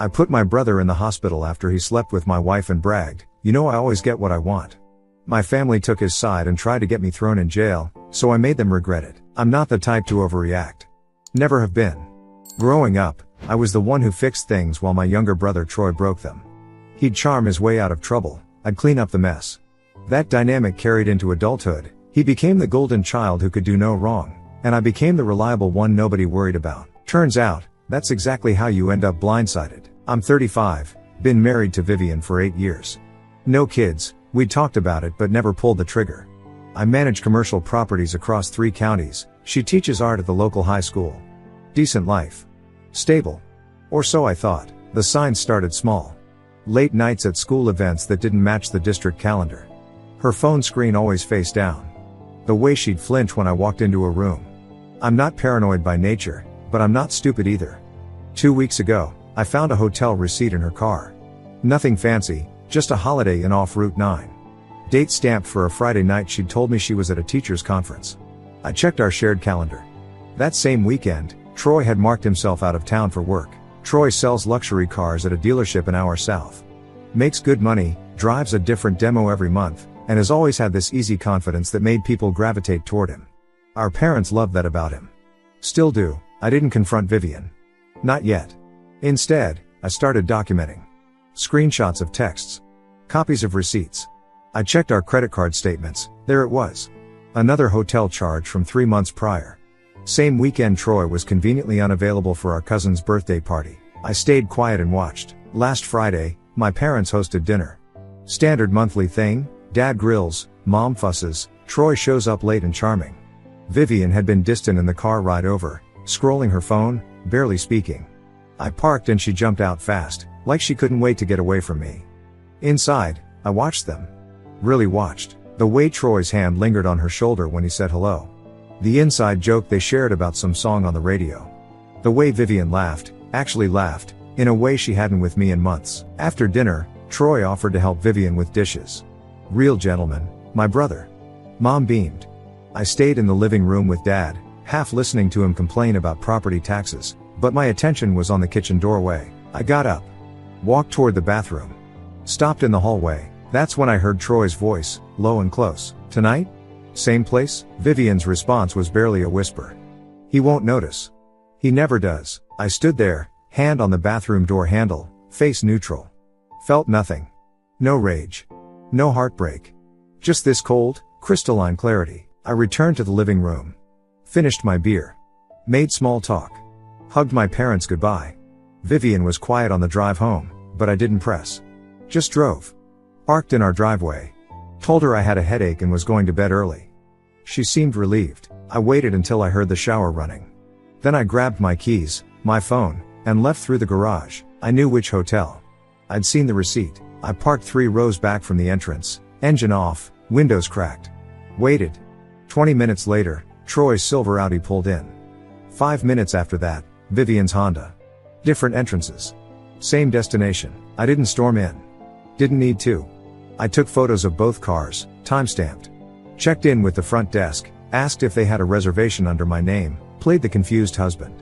I put my brother in the hospital after he slept with my wife and bragged, "You know I always get what I want." My family took his side and tried to get me thrown in jail, so I made them regret it. I'm not the type to overreact. Never have been. Growing up, I was the one who fixed things while my younger brother Troy broke them. He'd charm his way out of trouble, I'd clean up the mess. That dynamic carried into adulthood. He became the golden child who could do no wrong, and I became the reliable one nobody worried about. Turns out, that's exactly how you end up blindsided. I'm 35, been married to Vivian for 8 years. No kids, we talked about it but never pulled the trigger. I manage commercial properties across 3 counties, she teaches art at the local high school. Decent life. Stable. Or so I thought. The signs started small. Late nights at school events that didn't match the district calendar. Her phone screen always face down. The way she'd flinch when I walked into a room. I'm not paranoid by nature, but I'm not stupid either. 2 weeks ago, I found a hotel receipt in her car. Nothing fancy, just a Holiday Inn off Route 9. Date stamped for a Friday night. She'd told me she was at a teacher's conference. I checked our shared calendar. That same weekend, Troy had marked himself out of town for work. Troy sells luxury cars at a dealership an hour south. Makes good money, drives a different demo every month, and has always had this easy confidence that made people gravitate toward him. Our parents loved that about him. Still do. I didn't confront Vivian. Not yet. Instead, I started documenting. Screenshots of texts. Copies of receipts. I checked our credit card statements. There it was. Another hotel charge from 3 months prior. Same weekend Troy was conveniently unavailable for our cousin's birthday party. I stayed quiet and watched. Last Friday, my parents hosted dinner. Standard monthly thing, dad grills, mom fusses, Troy shows up late and charming. Vivian had been distant in the car ride over, scrolling her phone, barely speaking. I parked and she jumped out fast, like she couldn't wait to get away from me. Inside, I watched them. Really watched. The way Troy's hand lingered on her shoulder when he said hello. The inside joke they shared about some song on the radio. The way Vivian laughed, actually laughed, in a way she hadn't with me in months. After dinner, Troy offered to help Vivian with dishes. Real gentleman, my brother. Mom beamed. I stayed in the living room with Dad, half listening to him complain about property taxes, but my attention was on the kitchen doorway. I got up. Walked toward the bathroom. Stopped in the hallway. That's when I heard Troy's voice, low and close. "Tonight? Same place?" Vivian's response was barely a whisper. "He won't notice. He never does." I stood there, hand on the bathroom door handle, face neutral. Felt nothing. No rage. No heartbreak. Just this cold, crystalline clarity. I returned to the living room. Finished my beer. Made small talk. Hugged my parents goodbye. Vivian was quiet on the drive home, but I didn't press. Just drove. Parked in our driveway. Told her I had a headache and was going to bed early. She seemed relieved. I waited until I heard the shower running. Then I grabbed my keys, my phone, and left through the garage. I knew which hotel. I'd seen the receipt. I parked 3 rows back from the entrance, engine off, windows cracked. Waited. 20 minutes later, Troy's silver Audi pulled in. 5 minutes after that, Vivian's Honda. Different entrances. Same destination. I didn't storm in. Didn't need to. I took photos of both cars, time-stamped. Checked in with the front desk, asked if they had a reservation under my name, played the confused husband.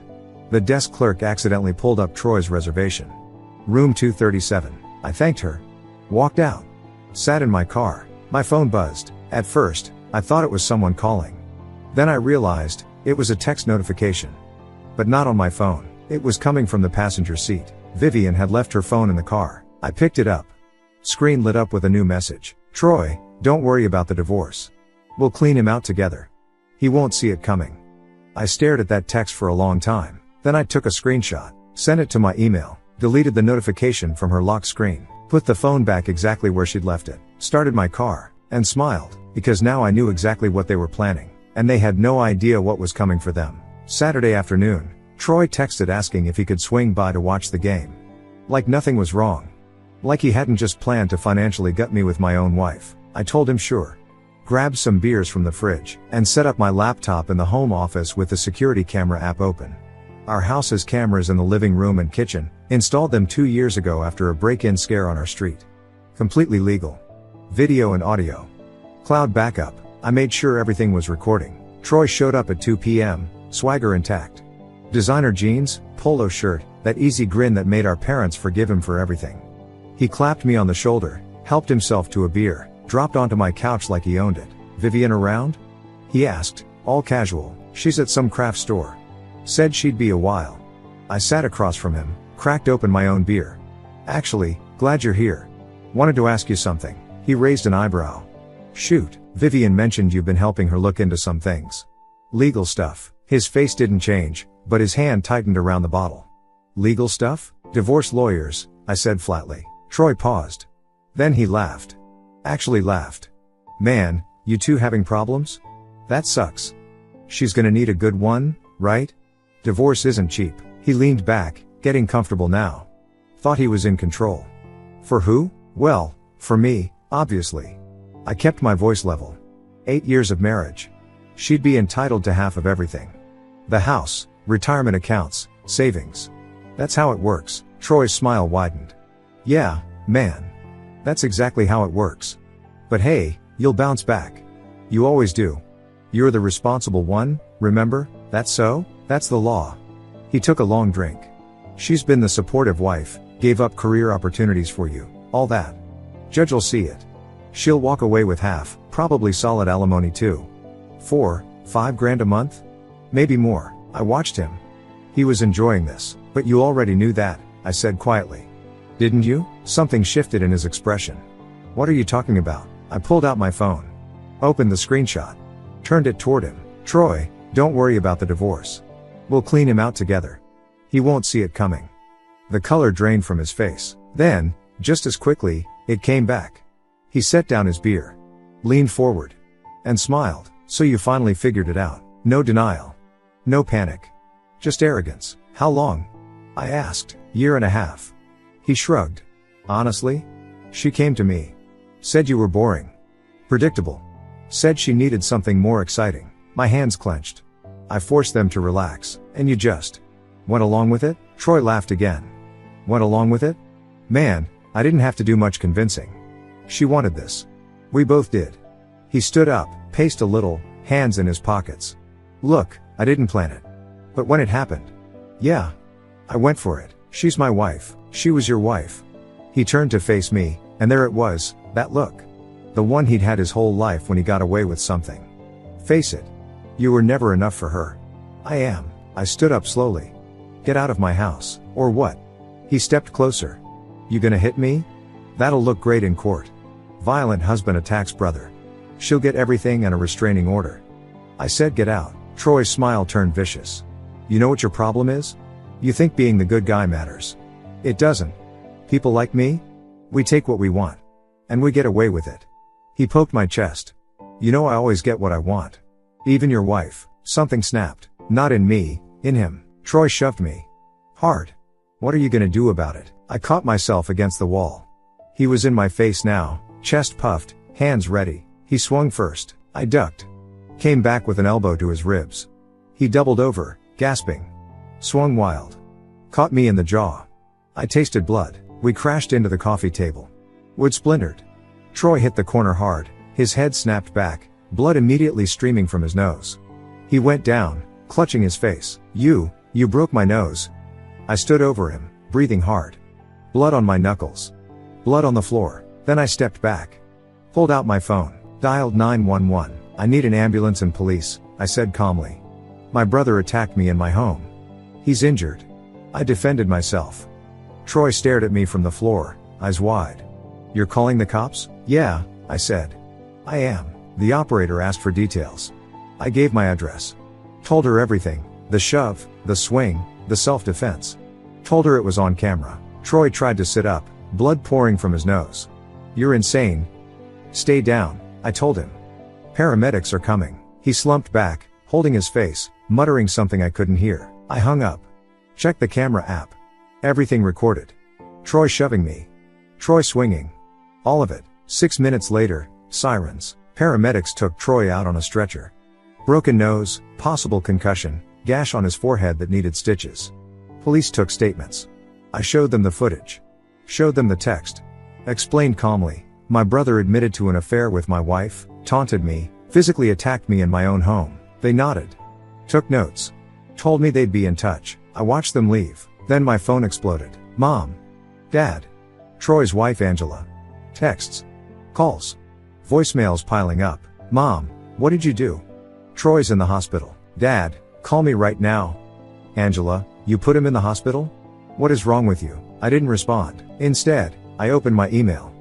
The desk clerk accidentally pulled up Troy's reservation. Room 237. I thanked her. Walked out. Sat in my car. My phone buzzed. At first, I thought it was someone calling. Then I realized, it was a text notification. But not on my phone. It was coming from the passenger seat. Vivian had left her phone in the car. I picked it up. Screen lit up with a new message. "Troy, don't worry about the divorce. We'll clean him out together. He won't see it coming." I stared at that text for a long time. Then I took a screenshot, sent it to my email, deleted the notification from her locked screen, put the phone back exactly where she'd left it, started my car, and smiled, because now I knew exactly what they were planning, and they had no idea what was coming for them. Saturday afternoon, Troy texted asking if he could swing by to watch the game. Like nothing was wrong. Like he hadn't just planned to financially gut me with my own wife. I told him sure. Grabbed some beers from the fridge, and set up my laptop in the home office with the security camera app open. Our house has cameras in the living room and kitchen, installed them 2 years ago after a break-in scare on our street. Completely legal. Video and audio. Cloud backup. I made sure everything was recording. Troy showed up at 2 p.m., swagger intact. Designer jeans, polo shirt, that easy grin that made our parents forgive him for everything. He clapped me on the shoulder, helped himself to a beer, dropped onto my couch like he owned it. "Vivian around?" he asked, all casual. "She's at some craft store. Said she'd be a while." I sat across from him, cracked open my own beer. "Actually, glad you're here. Wanted to ask you something." He raised an eyebrow. "Shoot, Vivian mentioned you've been helping her look into some things. Legal stuff." His face didn't change, but his hand tightened around the bottle. "Legal stuff? Divorce lawyers," I said flatly. Troy paused. Then he laughed. Actually laughed. "Man, you two having problems? That sucks. She's gonna need a good one, right? Divorce isn't cheap." He leaned back, getting comfortable now. Thought he was in control. "For who? Well, for me, obviously." I kept my voice level. 8 years of marriage. She'd be entitled to half of everything. The house, retirement accounts, savings. That's how it works. Troy's smile widened. "Yeah, man. That's exactly how it works. But hey, you'll bounce back. You always do. You're the responsible one, remember? That's so? That's the law." He took a long drink. "She's been the supportive wife, gave up career opportunities for you, all that. Judge'll see it. She'll walk away with half, probably solid alimony too. 4, 5 grand a month? Maybe more." I watched him. He was enjoying this. "But you already knew that," I said quietly. "Didn't you?" Something shifted in his expression. "What are you talking about?" I pulled out my phone. Opened the screenshot. Turned it toward him. "Troy, don't worry about the divorce. We'll clean him out together. He won't see it coming." The color drained from his face. Then, just as quickly, it came back. He set down his beer. Leaned forward. And smiled. "So you finally figured it out." No denial. No panic. Just arrogance. "How long?" I asked. "Year and a half." He shrugged. "Honestly? She came to me. Said you were boring. Predictable. Said she needed something more exciting." My hands clenched. I forced them to relax. "And you just went along with it?" Troy laughed again. "Went along with it? Man, I didn't have to do much convincing. She wanted this. We both did." He stood up, paced a little, hands in his pockets. "Look, I didn't plan it. But when it happened, yeah, I went for it. She's my wife. She was your wife." He turned to face me, and there it was, that look. The one he'd had his whole life when he got away with something. "Face it. You were never enough for her." "I am." I stood up slowly. "Get out of my house, or what?" He stepped closer. "You gonna hit me? That'll look great in court. Violent husband attacks brother. She'll get everything and a restraining order." I said get out. Troy's smile turned vicious. "You know what your problem is? You think being the good guy matters. It doesn't. People like me? We take what we want. And we get away with it." He poked my chest. "You know I always get what I want. Even your wife." Something snapped. Not in me, in him. Troy shoved me. Hard. "What are you gonna do about it?" I caught myself against the wall. He was in my face now, chest puffed, hands ready. He swung first. I ducked. Came back with an elbow to his ribs. He doubled over, gasping. Swung wild. Caught me in the jaw. I tasted blood. We crashed into the coffee table. Wood splintered. Troy hit the corner hard. His head snapped back, blood immediately streaming from his nose. He went down, clutching his face. You broke my nose." I stood over him, breathing hard. Blood on my knuckles. Blood on the floor. Then I stepped back. Pulled out my phone. Dialed 911. "I need an ambulance and police," I said calmly. "My brother attacked me in my home. He's injured." I defended myself. Troy stared at me from the floor, eyes wide. "You're calling the cops?" "Yeah," I said. "I am." The operator asked for details. I gave my address. Told her everything. The shove, the swing, the self-defense. Told her it was on camera. Troy tried to sit up, blood pouring from his nose. "You're insane. Stay down," I told him. "Paramedics are coming." He slumped back, holding his face, muttering something I couldn't hear. I hung up. Checked the camera app. Everything recorded. Troy shoving me. Troy swinging. All of it. 6 minutes later, sirens. Paramedics took Troy out on a stretcher. Broken nose, possible concussion, gash on his forehead that needed stitches. Police took statements. I showed them the footage. Showed them the text. Explained calmly. My brother admitted to an affair with my wife, taunted me, physically attacked me in my own home. They nodded. Took notes. Told me they'd be in touch. I watched them leave. Then my phone exploded. Mom. Dad. Troy's wife Angela. Texts. Calls. Voicemails piling up. Mom, what did you do? Troy's in the hospital. Dad, call me right now. Angela, you put him in the hospital? What is wrong with you? I didn't respond. Instead, I opened my email.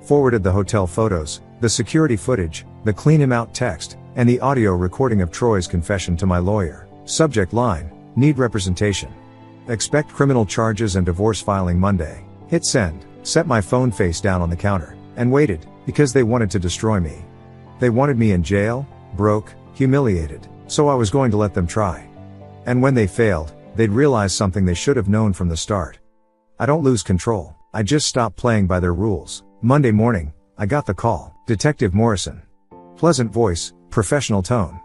Forwarded the hotel photos, the security footage, the clean him out text, and the audio recording of Troy's confession to my lawyer. Subject line, need representation. Expect criminal charges and divorce filing Monday. Hit send, set my phone face down on the counter, and waited, because they wanted to destroy me. They wanted me in jail, broke, humiliated, so I was going to let them try. And when they failed, they'd realize something they should have known from the start. I don't lose control, I just stop playing by their rules. Monday morning, I got the call. Detective Morrison. Pleasant voice, professional tone.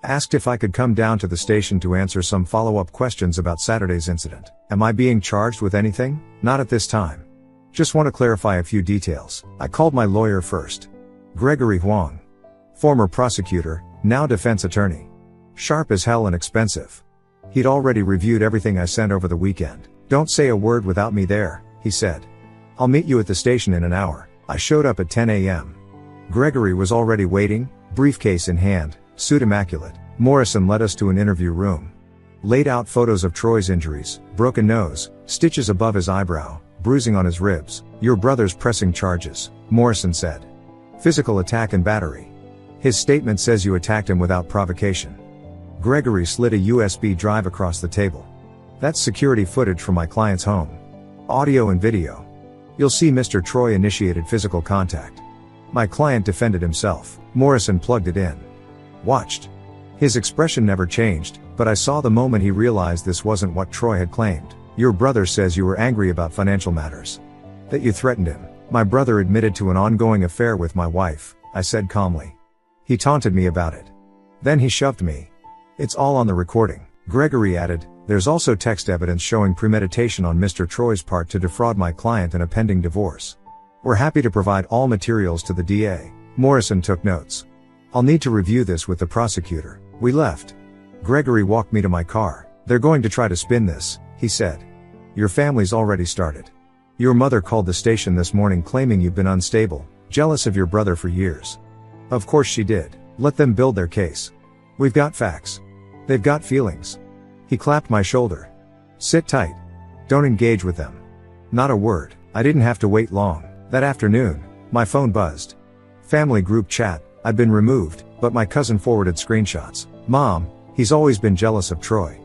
Asked if I could come down to the station to answer some follow-up questions about Saturday's incident. Am I being charged with anything? Not at this time. Just want to clarify a few details. I called my lawyer first. Gregory Huang. Former prosecutor, now defense attorney. Sharp as hell and expensive. He'd already reviewed everything I sent over the weekend. Don't say a word without me there, he said. I'll meet you at the station in an hour. I showed up at 10 a.m. Gregory was already waiting, briefcase in hand, suit immaculate. Morrison led us to an interview room. Laid out photos of Troy's injuries, broken nose, stitches above his eyebrow, bruising on his ribs. Your brother's pressing charges, Morrison said. Physical attack and battery. His statement says you attacked him without provocation. Gregory slid a USB drive across the table. That's security footage from my client's home. Audio and video. You'll see Mr. Troy initiated physical contact. My client defended himself. Morrison plugged it in. Watched. His expression never changed, but I saw the moment he realized this wasn't what Troy had claimed. Your brother says you were angry about financial matters. That you threatened him. My brother admitted to an ongoing affair with my wife, I said calmly. He taunted me about it. Then he shoved me. It's all on the recording. Gregory added, there's also text evidence showing premeditation on Mr. Troy's part to defraud my client in a pending divorce. We're happy to provide all materials to the DA. Morrison took notes. I'll need to review this with the prosecutor. We left. Gregory walked me to my car. They're going to try to spin this, he said. Your family's already started. Your mother called the station this morning claiming you've been unstable, jealous of your brother for years. Of course she did. Let them build their case. We've got facts. They've got feelings. He clapped my shoulder. Sit tight. Don't engage with them. Not a word. I didn't have to wait long. That afternoon, my phone buzzed. Family group chat. I'd been removed, but my cousin forwarded screenshots. Mom, he's always been jealous of Troy.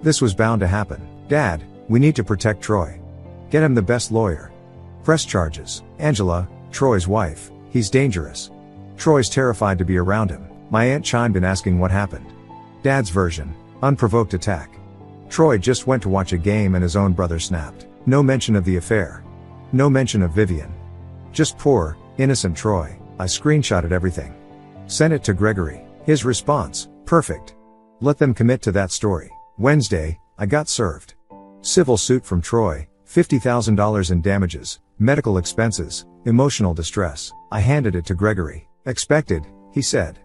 This was bound to happen. Dad, we need to protect Troy. Get him the best lawyer. Press charges. Angela, Troy's wife, he's dangerous. Troy's terrified to be around him. My aunt chimed in asking what happened. Dad's version, unprovoked attack. Troy just went to watch a game and his own brother snapped. No mention of the affair. No mention of Vivian. Just poor, innocent Troy. I screenshotted everything. Sent it to Gregory. His response, perfect. Let them commit to that story. Wednesday, I got served. Civil suit from Troy, $50,000 in damages, medical expenses, emotional distress. I handed it to Gregory. Expected, he said.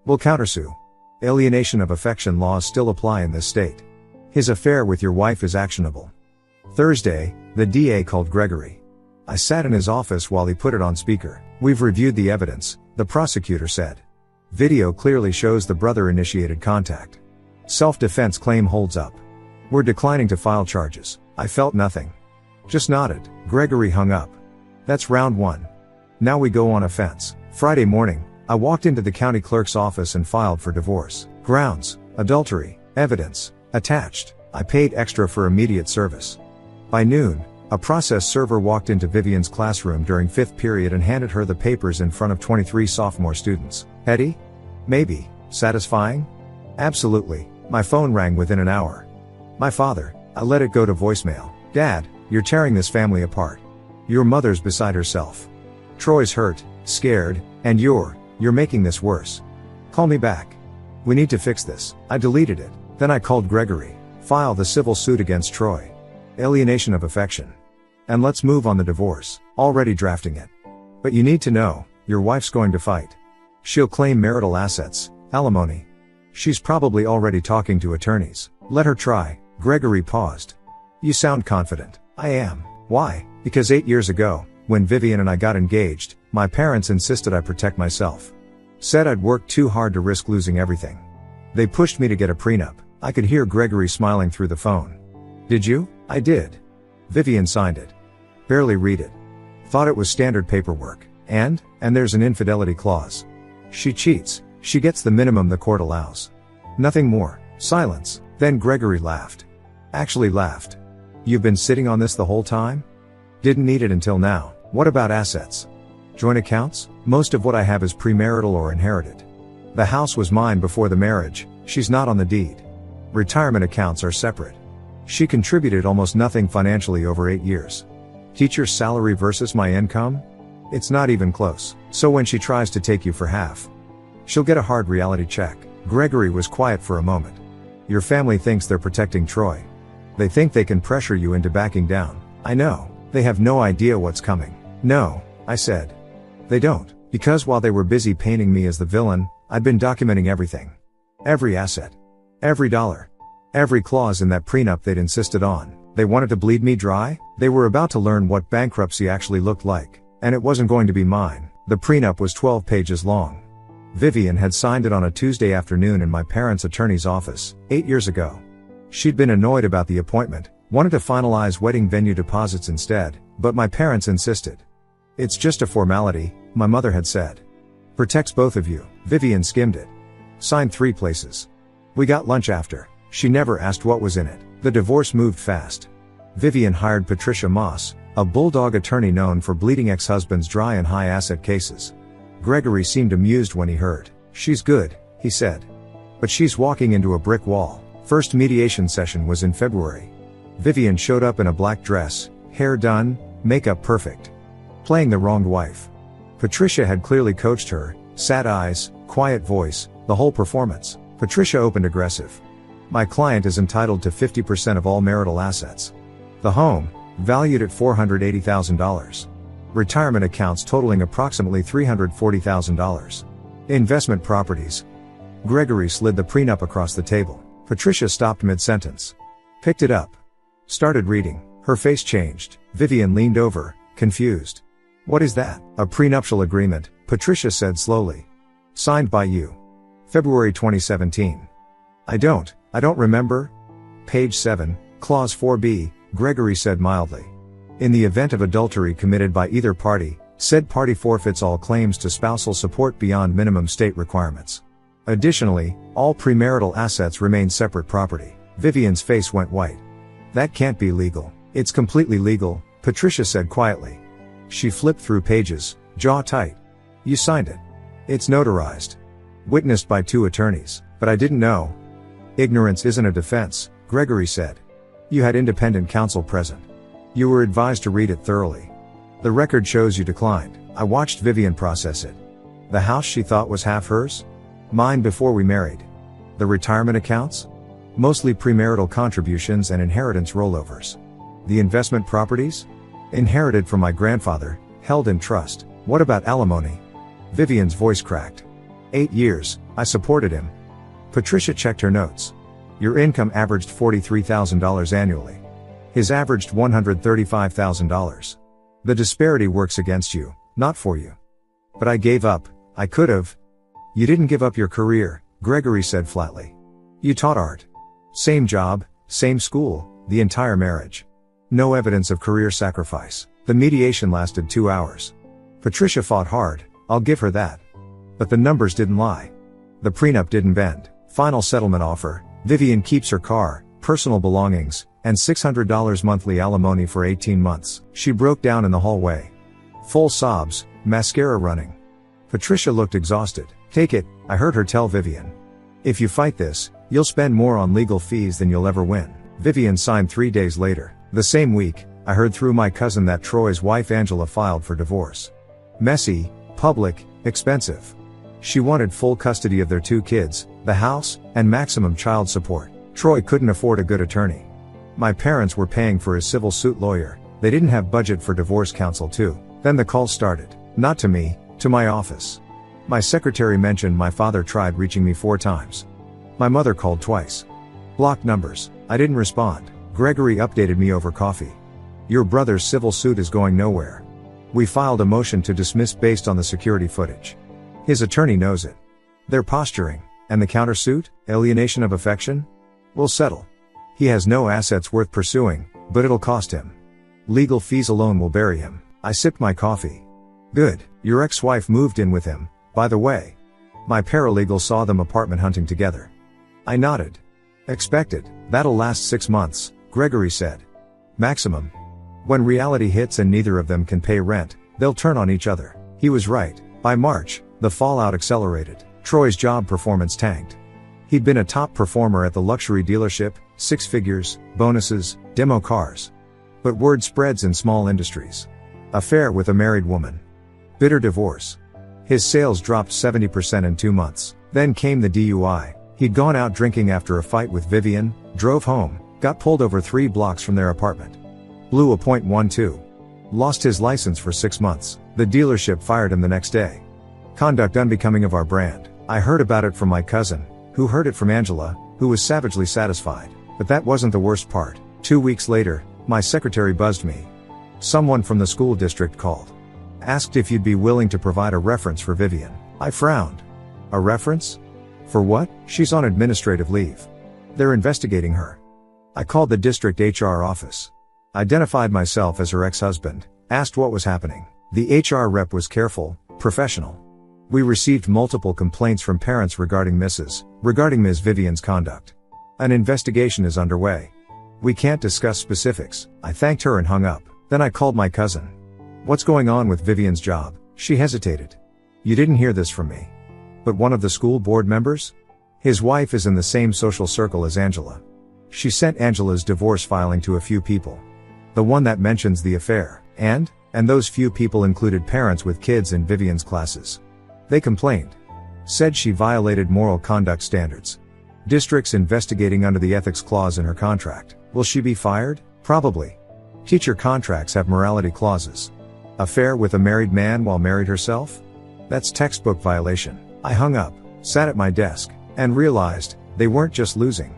We'll countersue. Alienation of affection laws still apply in this state. His affair with your wife is actionable. Thursday, the DA called Gregory. I sat in his office while he put it on speaker. We've reviewed the evidence, the prosecutor said. Video clearly shows the brother initiated contact. Self-defense claim holds up. We're declining to file charges. I felt nothing. Just nodded. Gregory hung up. That's round one. Now we go on offense. Friday morning, I walked into the county clerk's office and filed for divorce. Grounds, adultery, evidence, attached. I paid extra for immediate service. By noon, a process server walked into Vivian's classroom during fifth period and handed her the papers in front of 23 sophomore students. Petty? Maybe. Satisfying? Absolutely. My phone rang within an hour. My father. I let it go to voicemail. Dad, you're tearing this family apart. Your mother's beside herself. Troy's hurt, scared, and you're making this worse. Call me back. We need to fix this. I deleted it. Then I called Gregory. File the civil suit against Troy. Alienation of affection. And let's move on the divorce. Already drafting it. But you need to know, your wife's going to fight. She'll claim marital assets, alimony. She's probably already talking to attorneys. Let her try. Gregory paused. You sound confident. I am. Why? Because 8 years ago, when Vivian and I got engaged, my parents insisted I protect myself. Said I'd worked too hard to risk losing everything. They pushed me to get a prenup. I could hear Gregory smiling through the phone. Did you? I did. Vivian signed it. Barely read it. Thought it was standard paperwork. And there's an infidelity clause. She cheats. She gets the minimum the court allows. Nothing more. Silence. Then Gregory laughed. Actually laughed. You've been sitting on this the whole time? Didn't need it until now. What about assets? Joint accounts? Most of what I have is premarital or inherited. The house was mine before the marriage. She's not on the deed. Retirement accounts are separate. She contributed almost nothing financially over 8 years. Teacher's salary versus my income? It's not even close. So when she tries to take you for half, she'll get a hard reality check. Gregory was quiet for a moment. Your family thinks they're protecting Troy. They think they can pressure you into backing down. I know. They have no idea what's coming. No, I said. They don't. Because while they were busy painting me as the villain, I'd been documenting everything. Every asset. Every dollar. Every clause in that prenup they'd insisted on. They wanted to bleed me dry? They were about to learn what bankruptcy actually looked like. And it wasn't going to be mine. The prenup was 12 pages long. Vivian had signed it on a Tuesday afternoon in my parents' attorney's office, 8 years ago. She'd been annoyed about the appointment, wanted to finalize wedding venue deposits instead, but my parents insisted. It's just a formality, my mother had said. Protects both of you. Vivian skimmed it. Signed 3 places. We got lunch after. She never asked what was in it. The divorce moved fast. Vivian hired Patricia Moss, a bulldog attorney known for bleeding ex-husbands dry in high asset cases. Gregory seemed amused when he heard. She's good, he said. But she's walking into a brick wall. First mediation session was in February. Vivian showed up in a black dress, hair done, makeup perfect. Playing the wronged wife. Patricia had clearly coached her, sad eyes, quiet voice, the whole performance. Patricia opened aggressive. My client is entitled to 50% of all marital assets. The home, valued at $480,000. Retirement accounts totaling approximately $340,000. Investment properties. Gregory slid the prenup across the table. Patricia stopped mid-sentence. Picked it up. Started reading. Her face changed. Vivian leaned over, confused. What is that? A prenuptial agreement, Patricia said slowly. Signed by you. February 2017. I don't remember. Page 7, Clause 4b, Gregory said mildly. In the event of adultery committed by either party, said party forfeits all claims to spousal support beyond minimum state requirements. Additionally, all premarital assets remain separate property. Vivian's face went white. That can't be legal. It's completely legal, Patricia said quietly. She flipped through pages, jaw tight. You signed it. It's notarized. Witnessed by 2 attorneys. But I didn't know. Ignorance isn't a defense, Gregory said. You had independent counsel present. You were advised to read it thoroughly. The record shows you declined. I watched Vivian process it. The house she thought was half hers? Mine before we married. The retirement accounts? Mostly premarital contributions and inheritance rollovers. The investment properties? Inherited from my grandfather, held in trust. What about alimony? Vivian's voice cracked. 8 years, I supported him. Patricia checked her notes. Your income averaged $43,000 annually. His averaged $135,000. The disparity works against you, not for you. But I gave up. I could have. You didn't give up your career, Gregory said flatly. You taught art. Same job, same school, the entire marriage. No evidence of career sacrifice. The mediation lasted 2 hours. Patricia fought hard, I'll give her that. But the numbers didn't lie. The prenup didn't bend. Final settlement offer, Vivian keeps her car, personal belongings, and $600 monthly alimony for 18 months. She broke down in the hallway. Full sobs, mascara running. Patricia looked exhausted. Take it, I heard her tell Vivian. If you fight this, you'll spend more on legal fees than you'll ever win. Vivian signed 3 days later. The same week, I heard through my cousin that Troy's wife Angela filed for divorce. Messy, public, expensive. She wanted full custody of their 2 kids, the house, and maximum child support. Troy couldn't afford a good attorney. My parents were paying for his civil suit lawyer. They didn't have budget for divorce counsel too. Then the call started. Not to me, to my office. My secretary mentioned my father tried reaching me 4 times. My mother called twice. Blocked numbers. I didn't respond. Gregory updated me over coffee. Your brother's civil suit is going nowhere. We filed a motion to dismiss based on the security footage. His attorney knows it. They're posturing. And the countersuit? Alienation of affection? We'll settle. He has no assets worth pursuing, but it'll cost him. Legal fees alone will bury him. I sipped my coffee. Good. Your ex-wife moved in with him, by the way. My paralegal saw them apartment hunting together. I nodded. Expected. That'll last 6 months, Gregory said. Maximum. When reality hits and neither of them can pay rent, they'll turn on each other. He was right. By March, the fallout accelerated. Troy's job performance tanked. He'd been a top performer at the luxury dealership, 6 figures, bonuses, demo cars. But word spreads in small industries. Affair with a married woman. Bitter divorce. His sales dropped 70% in 2 months. Then came the DUI. He'd gone out drinking after a fight with Vivian, drove home, got pulled over 3 blocks from their apartment. Blew a .12. Lost his license for 6 months. The dealership fired him the next day. Conduct unbecoming of our brand. I heard about it from my cousin, who heard it from Angela, who was savagely satisfied. But that wasn't the worst part. 2 weeks later, my secretary buzzed me. Someone from the school district called. Asked if you'd be willing to provide a reference for Vivian. I frowned. A reference? For what? She's on administrative leave. They're investigating her. I called the district HR office. Identified myself as her ex-husband, asked what was happening. The HR rep was careful, professional. We received multiple complaints from parents regarding Ms. Vivian's conduct. An investigation is underway. We can't discuss specifics. I thanked her and hung up. Then I called my cousin. What's going on with Vivian's job? She hesitated. You didn't hear this from me. But one of the school board members? His wife is in the same social circle as Angela. She sent Angela's divorce filing to a few people. The one that mentions the affair. And those few people included parents with kids in Vivian's classes. They complained. Said she violated moral conduct standards. District's investigating under the ethics clause in her contract. Will she be fired? Probably. Teacher contracts have morality clauses. Affair with a married man while married herself? That's textbook violation. I hung up, sat at my desk, and realized, they weren't just losing.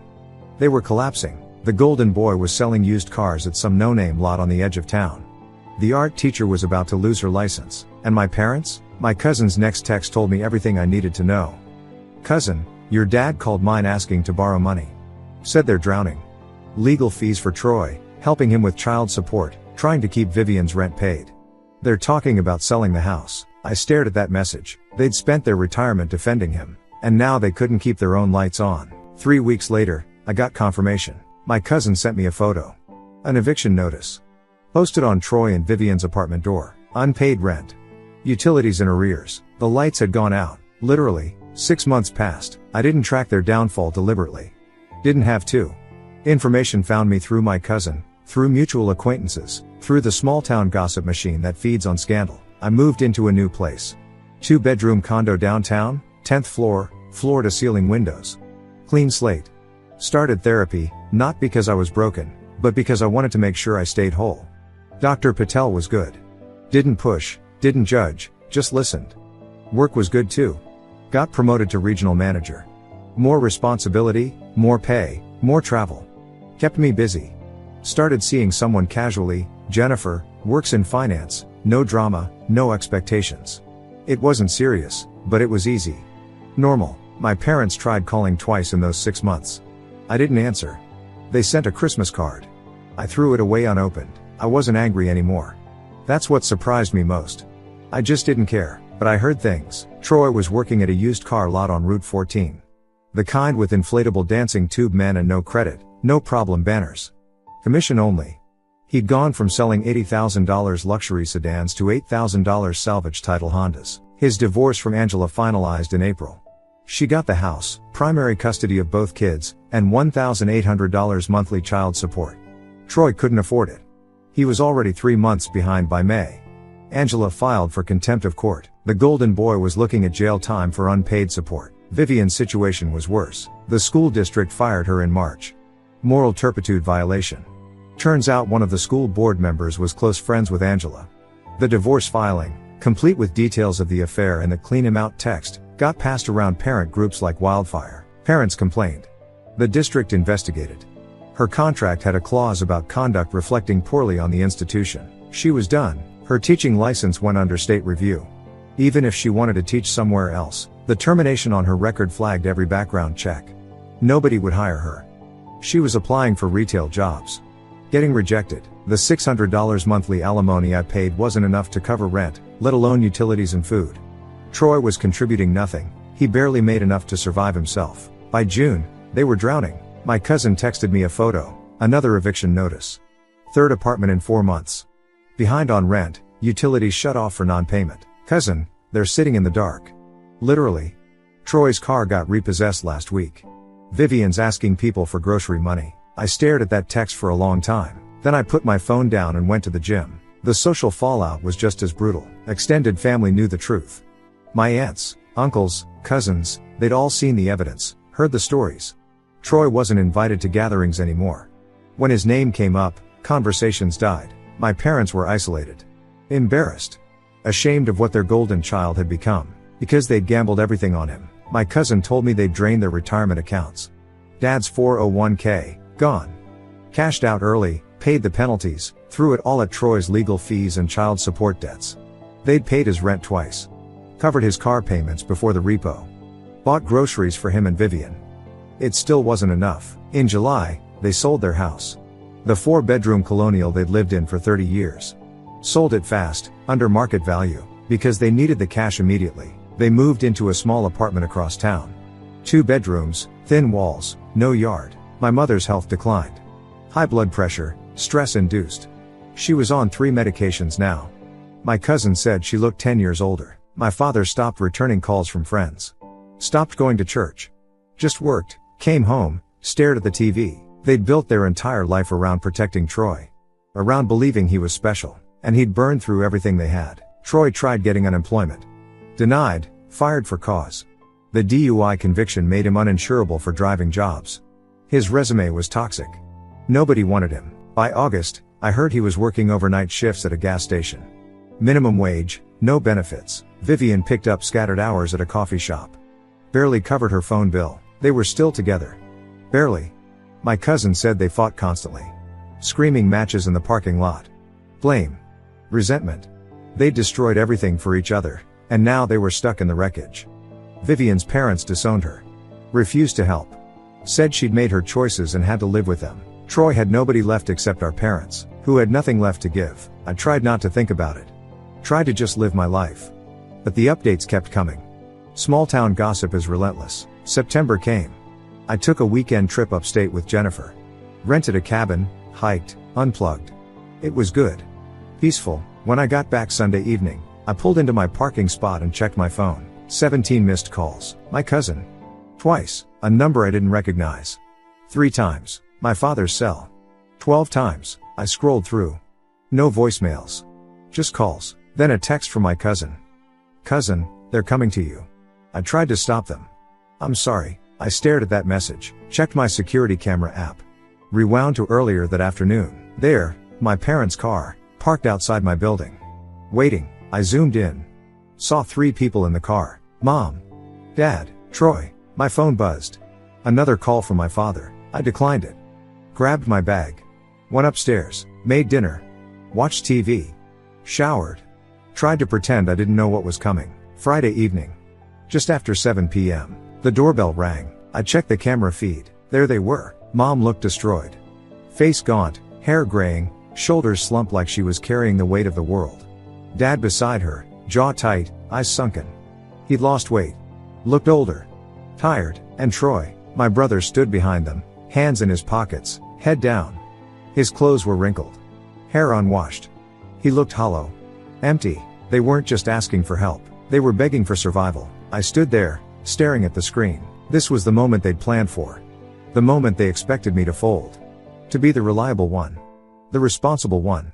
They were collapsing. The golden boy was selling used cars at some no-name lot on the edge of town. The art teacher was about to lose her license. And my parents? My cousin's next text told me everything I needed to know. Cousin, your dad called mine asking to borrow money. Said they're drowning. Legal fees for Troy, helping him with child support, trying to keep Vivian's rent paid. They're talking about selling the house. I stared at that message. They'd spent their retirement defending him. And now they couldn't keep their own lights on. 3 weeks later, I got confirmation. My cousin sent me a photo. An eviction notice. Posted on Troy and Vivian's apartment door. Unpaid rent. Utilities in arrears. The lights had gone out. Literally. 6 months passed. I didn't track their downfall deliberately. Didn't have to. Information found me through my cousin, through mutual acquaintances, through the small-town gossip machine that feeds on scandal. I moved into a new place. 2-bedroom condo downtown, 10th floor, floor-to-ceiling windows. Clean slate. Started therapy, not because I was broken, but because I wanted to make sure I stayed whole. Dr. Patel was good. Didn't push, didn't judge, just listened. Work was good too. Got promoted to regional manager. More responsibility, more pay, more travel. Kept me busy. Started seeing someone casually. Jennifer, works in finance, no drama, no expectations. It wasn't serious, but it was easy. Normal. My parents tried calling twice in those 6 months. I didn't answer. They sent a Christmas card. I threw it away unopened. I wasn't angry anymore. That's what surprised me most. I just didn't care, but I heard things. Troy was working at a used car lot on Route 14. The kind with inflatable dancing tube men and no credit, no problem banners. Commission only. He'd gone from selling $80,000 luxury sedans to $8,000 salvage title Hondas. His divorce from Angela finalized in April. She got the house, primary custody of both kids, and $1,800 monthly child support. Troy couldn't afford it. He was already 3 months behind by May. Angela filed for contempt of court. The golden boy was looking at jail time for unpaid support. Vivian's situation was worse. The school district fired her in March. Moral turpitude violation. Turns out one of the school board members was close friends with Angela. The divorce filing, complete with details of the affair and the clean him out text, got passed around parent groups like wildfire. Parents complained. The district investigated. Her contract had a clause about conduct reflecting poorly on the institution. She was done. Her teaching license went under state review. Even if she wanted to teach somewhere else, the termination on her record flagged every background check. Nobody would hire her. She was applying for retail jobs. Getting rejected. The $600 monthly alimony I paid wasn't enough to cover rent, let alone utilities and food. Troy was contributing nothing. He barely made enough to survive himself. By June, they were drowning. My cousin texted me a photo, another eviction notice. Third apartment in 4 months. Behind on rent, utilities shut off for non-payment. Cousin, they're sitting in the dark. Literally. Troy's car got repossessed last week. Vivian's asking people for grocery money. I stared at that text for a long time. Then I put my phone down and went to the gym. The social fallout was just as brutal. Extended family knew the truth. My aunts, uncles, cousins, they'd all seen the evidence, heard the stories. Troy wasn't invited to gatherings anymore. When his name came up, conversations died. My parents were isolated. Embarrassed. Ashamed of what their golden child had become. Because they'd gambled everything on him. My cousin told me they'd drained their retirement accounts. Dad's 401k, gone. Cashed out early, paid the penalties, threw it all at Troy's legal fees and child support debts. They'd paid his rent twice. Covered his car payments before the repo. Bought groceries for him and Vivian. It still wasn't enough. In July, they sold their house. The 4-bedroom colonial they'd lived in for 30 years. Sold it fast, under market value, because they needed the cash immediately. They moved into a small apartment across town. 2 bedrooms, thin walls, no yard. My mother's health declined. High blood pressure, stress-induced. She was on 3 medications now. My cousin said she looked 10 years older. My father stopped returning calls from friends. Stopped going to church. Just worked, came home, stared at the TV. They'd built their entire life around protecting Troy. Around believing he was special. And he'd burned through everything they had. Troy tried getting unemployment. Denied, fired for cause. The DUI conviction made him uninsurable for driving jobs. His resume was toxic. Nobody wanted him. By August, I heard he was working overnight shifts at a gas station. Minimum wage, no benefits. Vivian picked up scattered hours at a coffee shop. Barely covered her phone bill. They were still together. Barely. My cousin said they fought constantly. Screaming matches in the parking lot. Blame. Resentment. They destroyed everything for each other, and now they were stuck in the wreckage. Vivian's parents disowned her. Refused to help. Said she'd made her choices and had to live with them. Troy had nobody left except our parents, who had nothing left to give. I tried not to think about it. Tried to just live my life. But the updates kept coming. Small town gossip is relentless. September came. I took a weekend trip upstate with Jennifer. Rented a cabin, hiked, unplugged. It was good. Peaceful. When I got back Sunday evening, I pulled into my parking spot and checked my phone. 17 missed calls. My cousin. Twice. A number I didn't recognize. 3 times. My father's cell. 12 times. I scrolled through. No voicemails. Just calls. Then a text from my cousin. Cousin, they're coming to you. I tried to stop them. I'm sorry. I stared at that message. Checked my security camera app. Rewound to earlier that afternoon. There, my parents' car, parked outside my building. Waiting. I zoomed in. Saw 3 people in the car. Mom. Dad. Troy. My phone buzzed. Another call from my father. I declined it. Grabbed my bag. Went upstairs. Made dinner. Watched TV. Showered. Tried to pretend I didn't know what was coming. Friday evening. Just after 7 p.m. The doorbell rang. I checked the camera feed. There they were. Mom looked destroyed. Face gaunt, hair graying, shoulders slumped like she was carrying the weight of the world. Dad beside her, jaw tight, eyes sunken. He'd lost weight. Looked older. Tired. And Troy, my brother, stood behind them, hands in his pockets, head down. His clothes were wrinkled. Hair unwashed. He looked hollow. Empty. They weren't just asking for help. They were begging for survival. I stood there, staring at the screen. This was the moment they'd planned for. The moment they expected me to fold. To be the reliable one. The responsible one.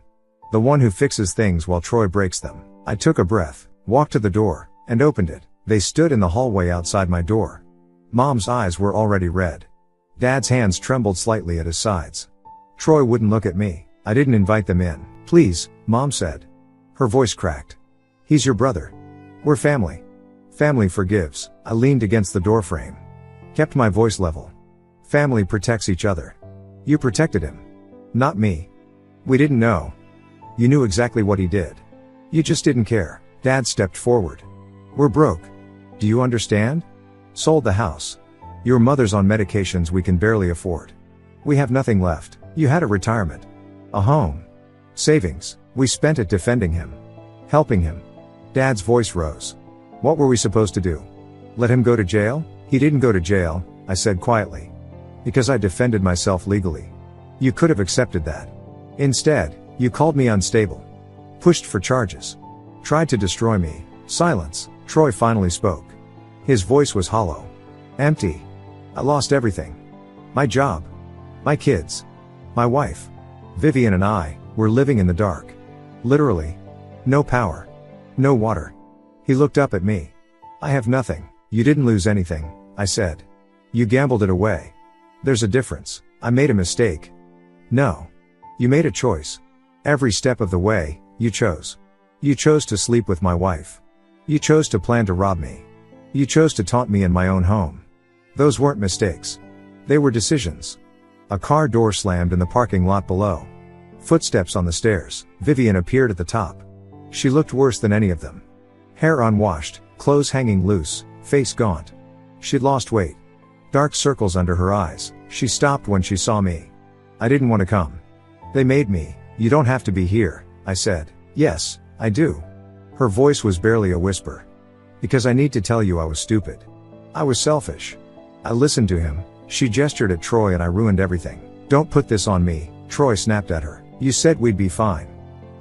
The one who fixes things while Troy breaks them. I took a breath, walked to the door, and opened it. They stood in the hallway outside my door. Mom's eyes were already red. Dad's hands trembled slightly at his sides. Troy wouldn't look at me. I didn't invite them in. Please, Mom said. Her voice cracked. He's your brother. We're family. Family forgives. I leaned against the doorframe. Kept my voice level. Family protects each other. You protected him. Not me. We didn't know. You knew exactly what he did. You just didn't care. Dad stepped forward. We're broke. Do you understand? Sold the house. Your mother's on medications we can barely afford. We have nothing left. You had a retirement. A home. Savings. We spent it defending him. Helping him. Dad's voice rose. What were we supposed to do? Let him go to jail? He didn't go to jail, I said quietly. Because I defended myself legally. You could have accepted that. Instead, you called me unstable. Pushed for charges. Tried to destroy me. Silence. Troy finally spoke. His voice was hollow. Empty. I lost everything. My job. My kids. My wife. Vivian and I were living in the dark. Literally. No power. No water. He looked up at me. I have nothing. You didn't lose anything, I said. You gambled it away. There's a difference. I made a mistake. No. You made a choice. Every step of the way, you chose. You chose to sleep with my wife. You chose to plan to rob me. You chose to taunt me in my own home. Those weren't mistakes. They were decisions. A car door slammed in the parking lot below. Footsteps on the stairs. Vivian appeared at the top. She looked worse than any of them. Hair unwashed, clothes hanging loose, face gaunt. She'd lost weight. Dark circles under her eyes. She stopped when she saw me. I didn't want to come. They made me. You don't have to be here, I said. Yes, I do. Her voice was barely a whisper. Because I need to tell you I was stupid. I was selfish. I listened to him. She gestured at Troy and I ruined everything. Don't put this on me, Troy snapped at her. You said we'd be fine.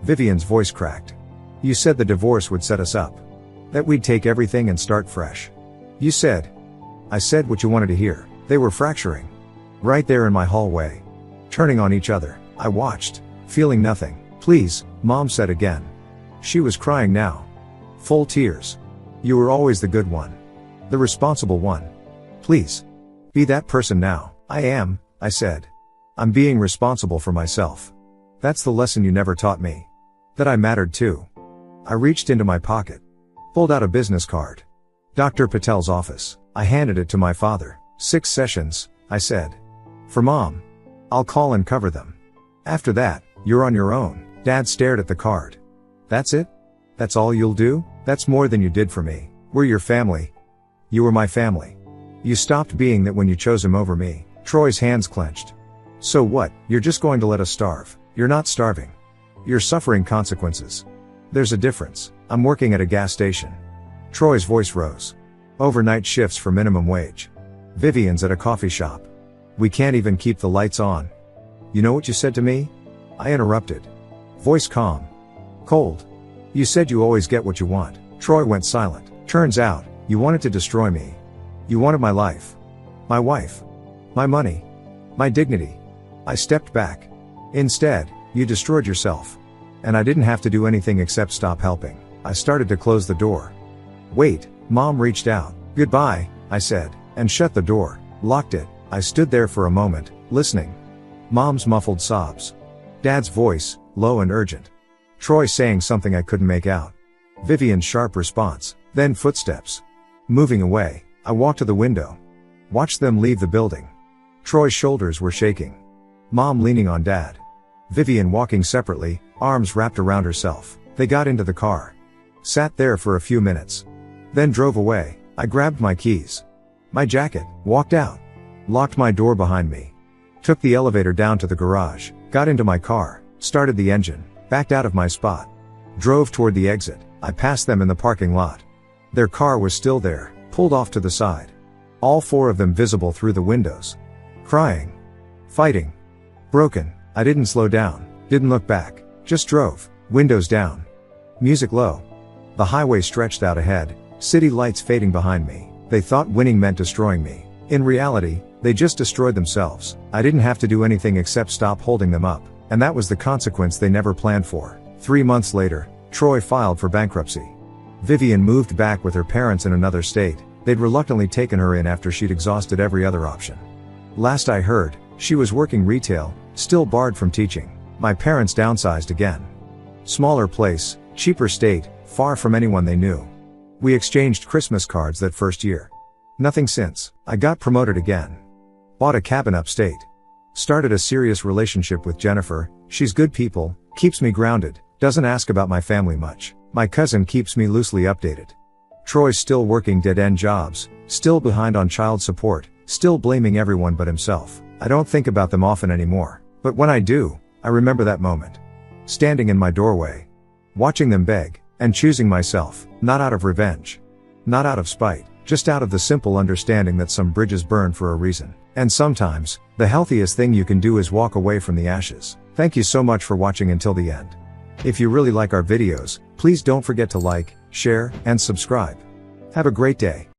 Vivian's voice cracked. You said the divorce would set us up. That we'd take everything and start fresh. You said. I said what you wanted to hear. They were fracturing. Right there in my hallway. Turning on each other. I watched. Feeling nothing. Please, Mom said again. She was crying now. Full tears. You were always the good one. The responsible one. Please. Be that person now. I am, I said. I'm being responsible for myself. That's the lesson you never taught me. That I mattered too. I reached into my pocket. Pulled out a business card. Dr. Patel's office. I handed it to my father. 6 sessions, I said. For Mom. I'll call and cover them. After that, you're on your own. Dad stared at the card. That's it? That's all you'll do? That's more than you did for me. We're your family. You were my family. You stopped being that when you chose him over me. Troy's hands clenched. So what? You're just going to let us starve. You're not starving. You're suffering consequences. There's a difference. I'm working at a gas station. Troy's voice rose. Overnight shifts for minimum wage. Vivian's at a coffee shop. We can't even keep the lights on. You know what you said to me? I interrupted. Voice calm. Cold. You said you always get what you want. Troy went silent. Turns out, you wanted to destroy me. You wanted my life. My wife. My money. My dignity. I stepped back. Instead, you destroyed yourself. And I didn't have to do anything except stop helping. I started to close the door. Wait, Mom reached out. Goodbye, I said, and shut the door, locked it. I stood there for a moment, listening. Mom's muffled sobs. Dad's voice, low and urgent. Troy saying something I couldn't make out. Vivian's sharp response, then footsteps. Moving away, I walked to the window. Watched them leave the building. Troy's shoulders were shaking. Mom leaning on Dad. Vivian walking separately, arms wrapped around herself. They got into the car. Sat there for a few minutes. Then drove away. I grabbed my keys. My jacket, walked out. Locked my door behind me. Took the elevator down to the garage, got into my car, started the engine, backed out of my spot. Drove toward the exit. I passed them in the parking lot. Their car was still there, pulled off to the side. All 4 of them visible through the windows. Crying. Fighting. Broken. I didn't slow down, didn't look back, just drove, windows down. Music low. The highway stretched out ahead, city lights fading behind me. They thought winning meant destroying me. In reality, they just destroyed themselves. I didn't have to do anything except stop holding them up, and that was the consequence they never planned for. 3 months later, Troy filed for bankruptcy. Vivian moved back with her parents in another state. They'd reluctantly taken her in after she'd exhausted every other option. Last I heard, she was working retail, still barred from teaching. My parents downsized again. Smaller place, cheaper state, far from anyone they knew. We exchanged Christmas cards that first year. Nothing since. I got promoted again. Bought a cabin upstate. Started a serious relationship with Jennifer. She's good people, keeps me grounded, doesn't ask about my family much. My cousin keeps me loosely updated. Troy's still working dead-end jobs, still behind on child support, still blaming everyone but himself. I don't think about them often anymore. But when I do, I remember that moment. Standing in my doorway. Watching them beg, and choosing myself, not out of revenge. Not out of spite, just out of the simple understanding that some bridges burn for a reason. And sometimes, the healthiest thing you can do is walk away from the ashes. Thank you so much for watching until the end. If you really like our videos, please don't forget to like, share, and subscribe. Have a great day.